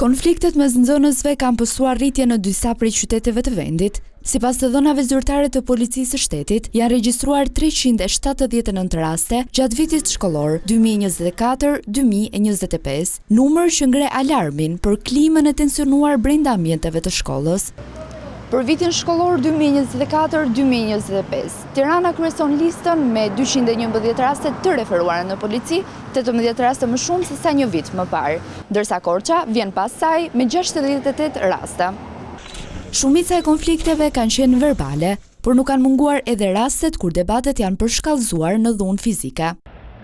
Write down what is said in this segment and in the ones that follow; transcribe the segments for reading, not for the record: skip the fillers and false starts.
Konfliktet mes nxënësve kanë pësuar rritje në disa prej qyteteve të vendit. Sipas të dhënave zyrtare të policisë së shtetit, janë regjistruar 379 raste gjatë vitit shkollor 2024-2025, numër që ngre alarmin për klimën e tensionuar brenda ambienteve të shkollës. Për vitin shkollor 2024-2025, Tirana kryeson listën me 211 raste të referuara në polici, 18 raste më shumë se sa një vit më parë, ndërsa Korça vjen pas saj me 68 raste. Shumica e konflikteve kanë qenë verbale, por nuk kanë munguar edhe rastet kur debatet janë përshkallëzuar në dhunë fizike.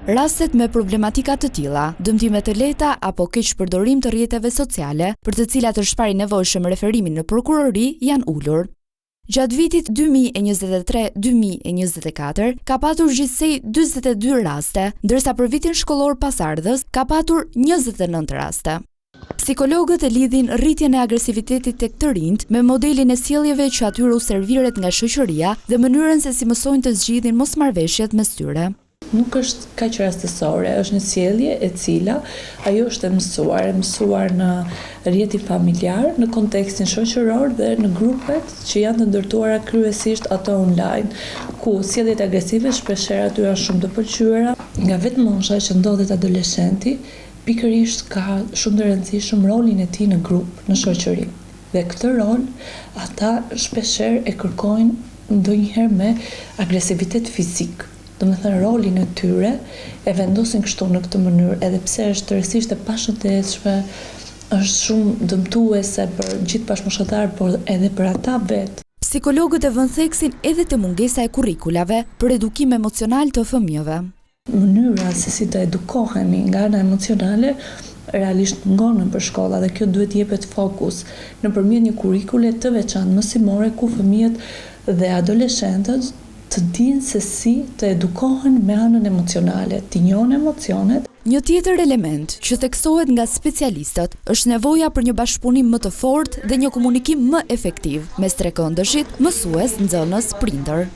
Rastet me problematika të tilla, dëmtime të lehta apo keq përdorim të rrjeteve sociale, për të cilat është parë nevojshëm referimin në prokurori, janë ulur. Gjatë vitit 2023-2024 ka patur gjithsej 42 raste, ndërsa për vitin shkollor pasardhës ka patur 29 raste. Psikologët e lidhin rritjen e agresivitetit tek të rinjt me modelin e sjelljeve që atyre u serviret nga shoqëria dhe mënyrën se si mësojnë të zgjidhin mosmarrveshjet mes tyre. Nuk është kaq rastësore, është një sjellje e cila ajo është e mësuar në rrjetin familjar, në kontekstin shoqëror dhe në grupet që janë të ndërtuara kryesisht ato online, ku sjelljet agresive shpeshherë aty janë shumë të pëlqyera nga vetë mosha që ndodhet adoleshenti, pikërisht ka shumë të rëndësishëm rolin e tij në grup, në shoqëri. Dhe këtë rol ata shpeshherë e kërkojnë ndonjëherë me agresivitet fizik. Domethënë rolin e tyre e vendosin kështu në këtë mënyrë, edhe pse është tërësisht e pashëndetshme, është shumë dëmtuese për gjithë bashkëmoshëtarët, por edhe për ata vetë. Psikologët e vënë theksin edhe te mungesa e kurrikulave për edukim emocional të fëmijëve. Mënyra se si të edukohemi nga ana emocionale realisht mungon për shkolla dhe kjo duhet jepet fokus nëpërmjet një kurrikule të veçantë mësimore ku fëmijët dhe adoleshentët të dinë se si të edukohen me anën emocionale, të njohin emocionet. Një tjetër element që theksohet nga specialistët është nevoja për një bashkëpunim më të fortë dhe një komunikim më efektiv mes trekëndëshit, mësues, nxënës, prindër.